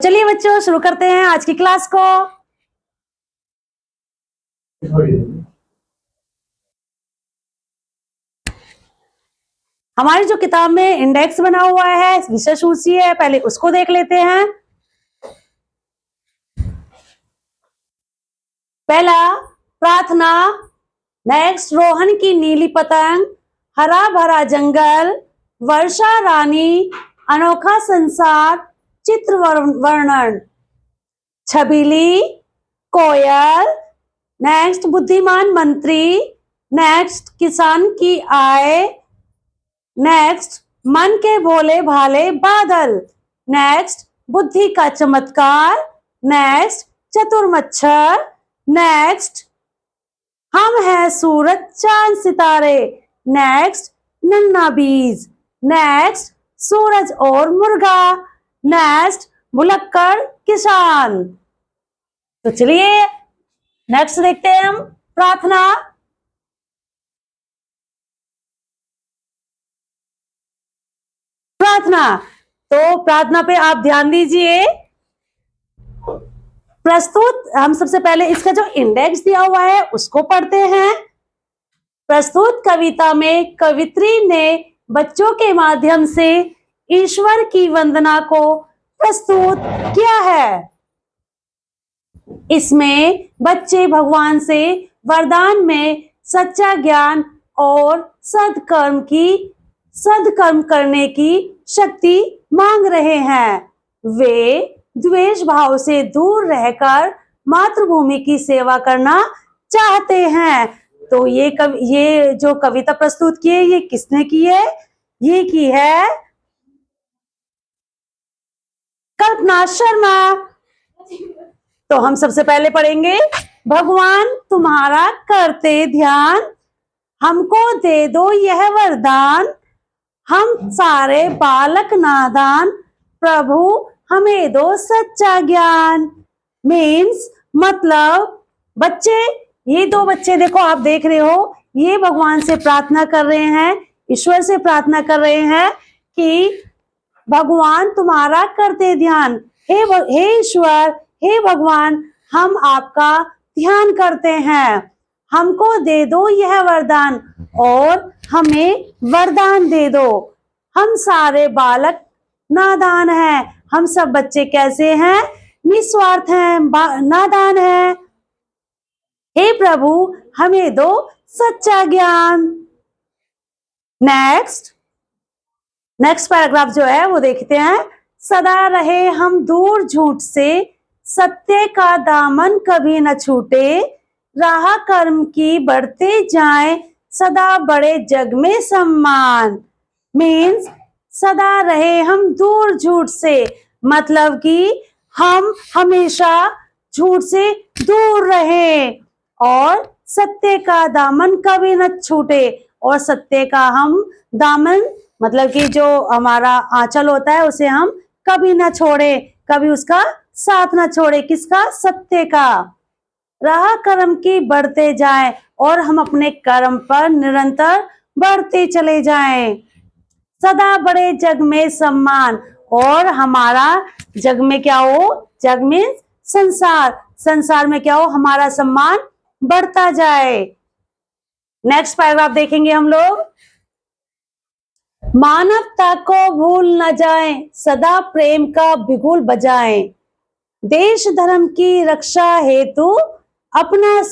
चलिए बच्चों, शुरू करते हैं आज की क्लास को। हमारी जो किताब में इंडेक्स बना हुआ है, विषय सूची है, पहले उसको देख लेते हैं। पहला प्रार्थना, नेक्स्ट रोहन की नीली पतंग, हरा भरा जंगल, वर्षा रानी, अनोखा संसार, चित्र वर्णन, छबीली, कोयल, नेक्स्ट बुद्धिमान मंत्री, नेक्स्ट किसान की आय, नेक्स्ट मन के भोले भाले बादल, नेक्स्ट बुद्धि का चमत्कार, नेक्स्ट चतुर मच्छर, नेक्स्ट हम हैं सूरज चांद सितारे, नेक्स्ट नन्ना बीज, नेक्स्ट सूरज और मुर्गा, नेक्स्ट भुलक्कड़ किसान। तो चलिए नेक्स्ट देखते हैं हम प्रार्थना। प्रार्थना, तो प्रार्थना पे आप ध्यान दीजिए। प्रस्तुत, हम सबसे पहले इसका जो इंडेक्स दिया हुआ है उसको पढ़ते हैं। प्रस्तुत कविता में कवित्री ने बच्चों के माध्यम से ईश्वर की वंदना को प्रस्तुत किया है। इसमें बच्चे भगवान से वरदान में सच्चा ज्ञान और सदकर्म करने की शक्ति मांग रहे हैं। वे द्वेष भाव से दूर रहकर मातृभूमि की सेवा करना चाहते हैं। तो ये जो कविता प्रस्तुत की है, ये किसने की है? ये की है कल्पना शर्मा। तो हम सबसे पहले पढ़ेंगे, भगवान तुम्हारा करते ध्यान, हमको दे दो यह वरदान, हम सारे बालक नादान, प्रभु हमें दो सच्चा ज्ञान। मीन्स मतलब बच्चे, ये दो बच्चे देखो, आप देख रहे हो, ये भगवान से प्रार्थना कर रहे हैं, ईश्वर से प्रार्थना कर रहे हैं कि भगवान तुम्हारा करते ध्यान, हे ईश्वर, हे भगवान, हम आपका ध्यान करते हैं, हमको दे दो यह वरदान और हमें वरदान दे दो। हम सारे बालक नादान हैं, हम सब बच्चे कैसे हैं? निस्वार्थ हैं, नादान हैं। हे प्रभु हमें दो सच्चा ज्ञान। नेक्स्ट पैराग्राफ जो है वो देखते हैं। सदा रहे हम दूर झूठ से, सत्य का दामन कभी न छूटे, राह कर्म की बढ़ते जाएं, सदा बड़े जग में सम्मान। मीन्स सदा रहे हम दूर झूठ से, मतलब कि हम हमेशा झूठ से दूर रहे और सत्य का दामन कभी न छूटे, और सत्य का हम दामन मतलब कि जो हमारा आंचल होता है उसे हम कभी ना छोड़े, कभी उसका साथ ना छोड़े। किसका? सत्य का। राह कर्म की बढ़ते जाएं और हम अपने कर्म पर निरंतर बढ़ते चले जाएं। सदा बड़े जग में सम्मान, और हमारा जग में क्या हो? जग में संसार, संसार में क्या हो? हमारा सम्मान बढ़ता जाए। नेक्स्ट पैराग्राफ देखेंगे हम लोग। मानवता को भूल न जाएं, सदा प्रेम का बिगुल बजाएं, देश धर्म की रक्षा हेतु अपना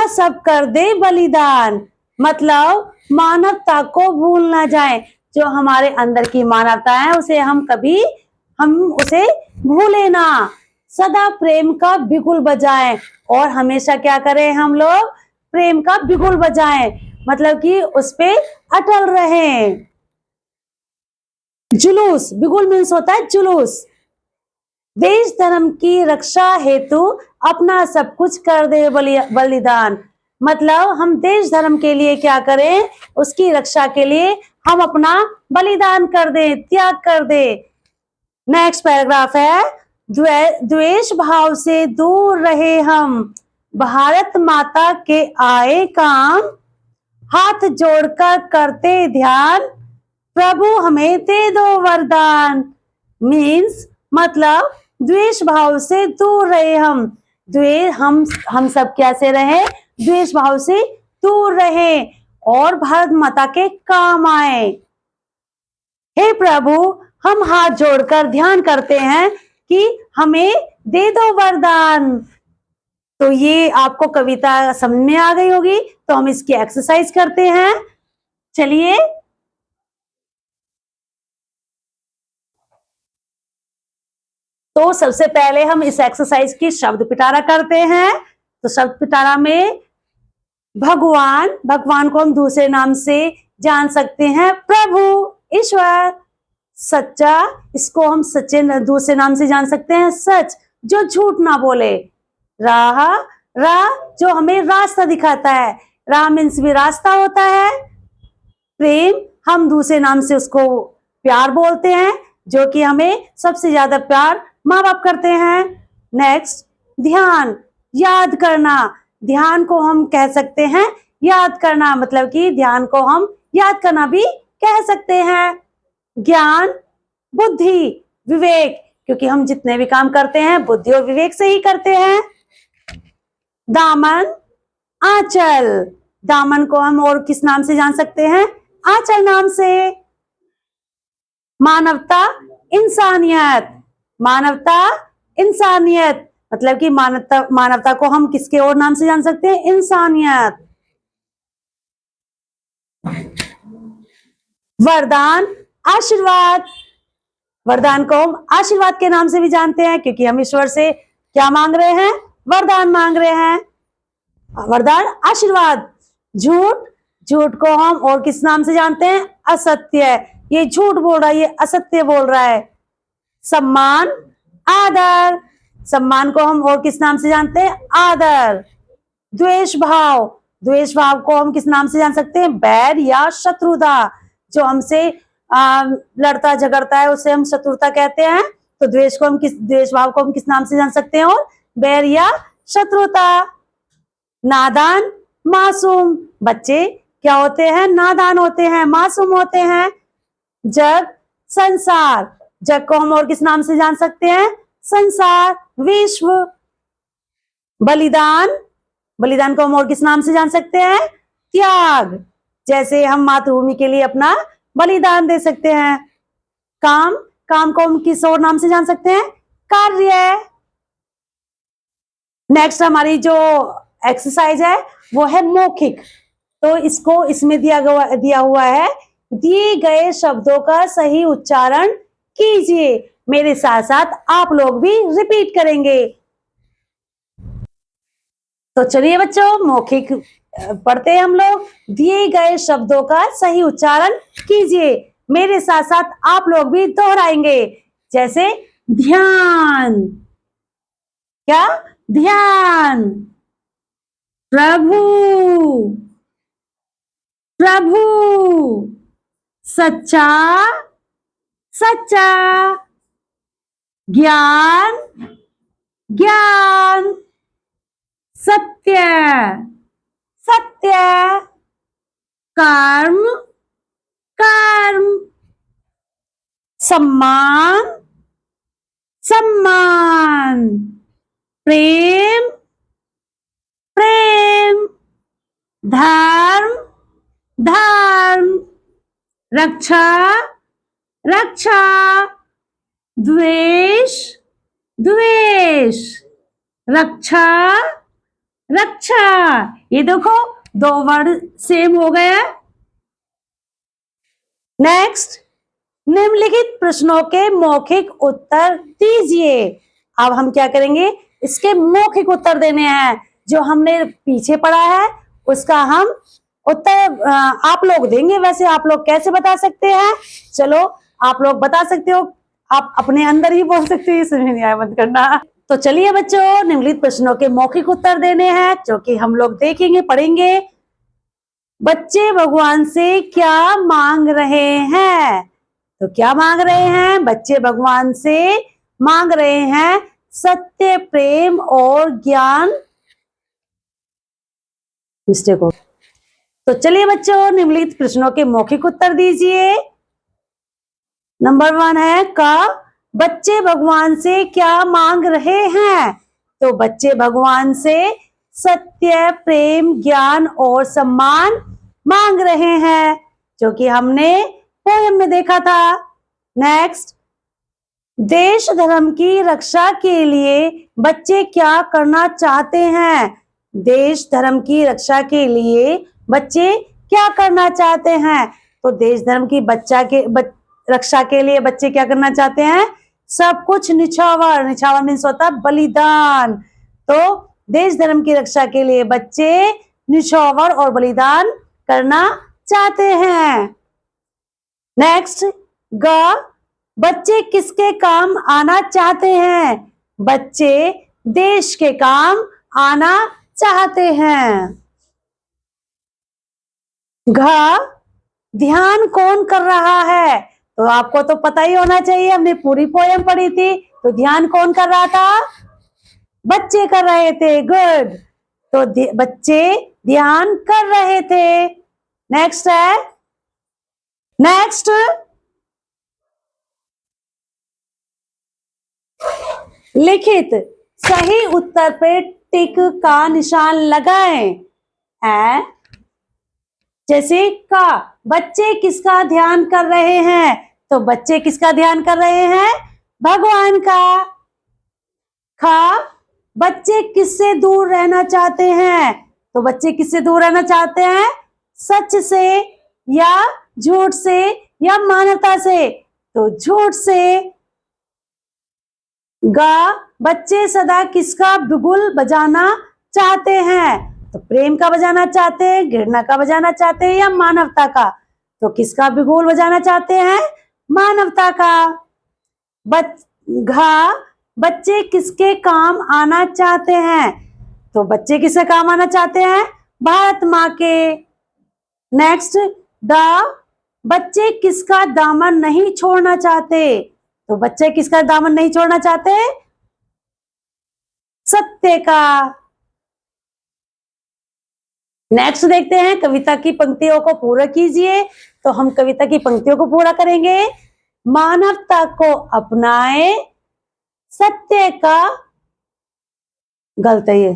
सब कर दे बलिदान। मतलब मानवता को भूल न जाएं, जो हमारे अंदर की मानवता है उसे हम उसे भूले ना। सदा प्रेम का बिगुल बजाएं, और हमेशा क्या करें हम लोग? प्रेम का बिगुल बजाएं, मतलब कि उस पे अटल रहें। जुलूस, बिगुल मीन्स होता है जुलूस। देश धर्म की रक्षा हेतु अपना सब कुछ कर दे बलिदान, मतलब हम देश धर्म के लिए क्या करें? उसकी रक्षा के लिए हम अपना बलिदान कर दें, त्याग कर दें। नेक्स्ट पैराग्राफ है, द्वेष भाव से दूर रहे हम, भारत माता के आए काम, हाथ जोड़कर करते ध्यान, प्रभु हमें दे दो वरदान। मीन्स मतलब द्वेष भाव से दूर रहे हम। हम सब कैसे रहे? द्वेष भाव से दूर रहे और भारत माता के काम आए। हे प्रभु, हम हाथ जोड़कर ध्यान करते हैं कि हमें दे दो वरदान। तो ये आपको कविता समझ में आ गई होगी, तो हम इसकी एक्सरसाइज करते हैं। चलिए, तो सबसे पहले हम इस एक्सरसाइज की शब्द पिटारा करते हैं। तो शब्द पिटारा में भगवान को हम दूसरे नाम से जान सकते हैं, प्रभु, ईश्वर। सच्चा, इसको हम सच्चे दूसरे नाम से जान सकते हैं, सच, जो झूठ ना बोले। राह, जो हमें रास्ता दिखाता है, राह मीन्स भी रास्ता होता है। प्रेम, हम दूसरे नाम से उसको प्यार बोलते हैं, जो कि हमें सबसे ज्यादा प्यार माँ बाप करते हैं। नेक्स्ट, ध्यान, याद करना। ध्यान को हम कह सकते हैं याद करना, मतलब कि ध्यान को हम याद करना भी कह सकते हैं। ज्ञान, बुद्धि, विवेक, क्योंकि हम जितने भी काम करते हैं बुद्धि और विवेक से ही करते हैं। दामन, आंचल, दामन को हम और किस नाम से जान सकते हैं? आंचल नाम से। मानवता, इंसानियत, मतलब कि मानवता को हम किसके और नाम से जान सकते हैं? इंसानियत। वरदान, आशीर्वाद, वरदान को हम आशीर्वाद के नाम से भी जानते हैं, क्योंकि हम ईश्वर से क्या मांग रहे हैं? वरदान मांग रहे हैं। वरदान, आशीर्वाद। झूठ को हम और किस नाम से जानते हैं? असत्य, ये झूठ बोल रहा है, ये असत्य बोल रहा है। सम्मान, आदर, सम्मान को हम और किस नाम से जानते हैं? आदर। द्वेष भाव को हम किस नाम से जान सकते हैं? बैर या शत्रुता, जो हमसे लड़ता झगड़ता है उसे हम शत्रुता कहते हैं। तो द्वेष भाव को हम किस नाम से जान सकते हैं? और बैर या शत्रुता। नादान, मासूम, बच्चे क्या होते हैं? नादान होते हैं, मासूम होते हैं। जग, संसार, जग को हम और किस नाम से जान सकते हैं? संसार, विश्व। बलिदान को हम और किस नाम से जान सकते हैं? त्याग, जैसे हम मातृभूमि के लिए अपना बलिदान दे सकते हैं। काम को हम किस और नाम से जान सकते हैं? कार्य। नेक्स्ट हमारी जो एक्सरसाइज है वो है मौखिक। तो इसमें दिया हुआ है, दिए गए शब्दों का सही उच्चारण कीजिए। मेरे साथ साथ आप लोग भी रिपीट करेंगे। तो चलिए बच्चों, मौखिक पढ़ते हैं हम लोग। दिए गए शब्दों का सही उच्चारण कीजिए। मेरे साथ साथ आप लोग भी दोहराएंगे। जैसे ध्यान, क्या? ध्यान। प्रभु, सच्चा, ज्ञान, सत्य, कर्म, सम्मान, प्रेम, धर्म, रक्षा, द्वेष, रक्षा। ये देखो, 2 वर्ड सेम हो गए। नेक्स्ट, निम्नलिखित प्रश्नों के मौखिक उत्तर दीजिए। अब हम क्या करेंगे? इसके मौखिक उत्तर देने हैं। जो हमने पीछे पढ़ा है उसका हम उत्तर आप लोग देंगे। वैसे आप लोग कैसे बता सकते हैं? चलो, आप लोग बता सकते हो, आप अपने अंदर ही बोल सकते हैं, समझ नहीं आया मत करना। तो चलिए बच्चों, निम्नलिखित प्रश्नों के मौखिक उत्तर देने हैं, जो कि हम लोग देखेंगे, पढ़ेंगे। बच्चे भगवान से क्या मांग रहे हैं? तो क्या मांग रहे हैं? बच्चे भगवान से मांग रहे हैं सत्य, प्रेम और ज्ञान। मिस्टेक हो। तो चलिए बच्चों, निम्नलिखित प्रश्नों के मौखिक उत्तर दीजिए। नंबर 1 है क, बच्चे भगवान से क्या मांग रहे हैं? तो बच्चे भगवान से सत्य, प्रेम, ज्ञान और सम्मान मांग रहे हैं, जो कि हमने पोयम में देखा था। नेक्स्ट, देश धर्म की रक्षा के लिए बच्चे क्या करना चाहते हैं? देश धर्म की रक्षा के लिए बच्चे क्या करना चाहते हैं? तो देश धर्म की रक्षा के लिए बच्चे क्या करना चाहते हैं? सब कुछ निछावर, निछावर मीन्स होता है बलिदान। तो देश धर्म की रक्षा के लिए बच्चे निछावर और बलिदान करना चाहते हैं। नेक्स्ट, बच्चे किसके काम आना चाहते हैं? बच्चे देश के काम आना चाहते हैं। ध्यान कौन कर रहा है? तो आपको तो पता ही होना चाहिए, हमने पूरी पोयम पढ़ी थी। तो ध्यान कौन कर रहा था? बच्चे कर रहे थे। गुड। तो बच्चे ध्यान कर रहे थे। नेक्स्ट है, नेक्स्ट, लिखित सही उत्तर पे टिक का निशान लगाएं। जैसे का, बच्चे किसका ध्यान कर रहे हैं? तो बच्चे किसका ध्यान कर रहे हैं? भगवान का। बच्चे किससे दूर रहना चाहते हैं? तो बच्चे किससे दूर रहना चाहते हैं? सच से या झूठ से या मानवता से? तो झूठ से। बच्चे सदा किसका बिगुल बजाना चाहते हैं? तो प्रेम का बजाना चाहते हैं, घृणा का बजाना चाहते हैं या मानवता का? तो किसका बिगुल बजाना चाहते हैं? मानवता का। बच्चे किसके काम आना चाहते हैं? तो बच्चे किसके काम आना चाहते हैं? भारत माँ के। नेक्स्ट, बच्चे किसका दामन नहीं छोड़ना चाहते? तो बच्चे किसका दामन नहीं छोड़ना चाहते? सत्य का। नेक्स्ट देखते हैं, कविता की पंक्तियों को पूरा कीजिए। तो हम कविता की पंक्तियों को पूरा करेंगे। मानवता को अपनाए, सत्य का, गलत है ये।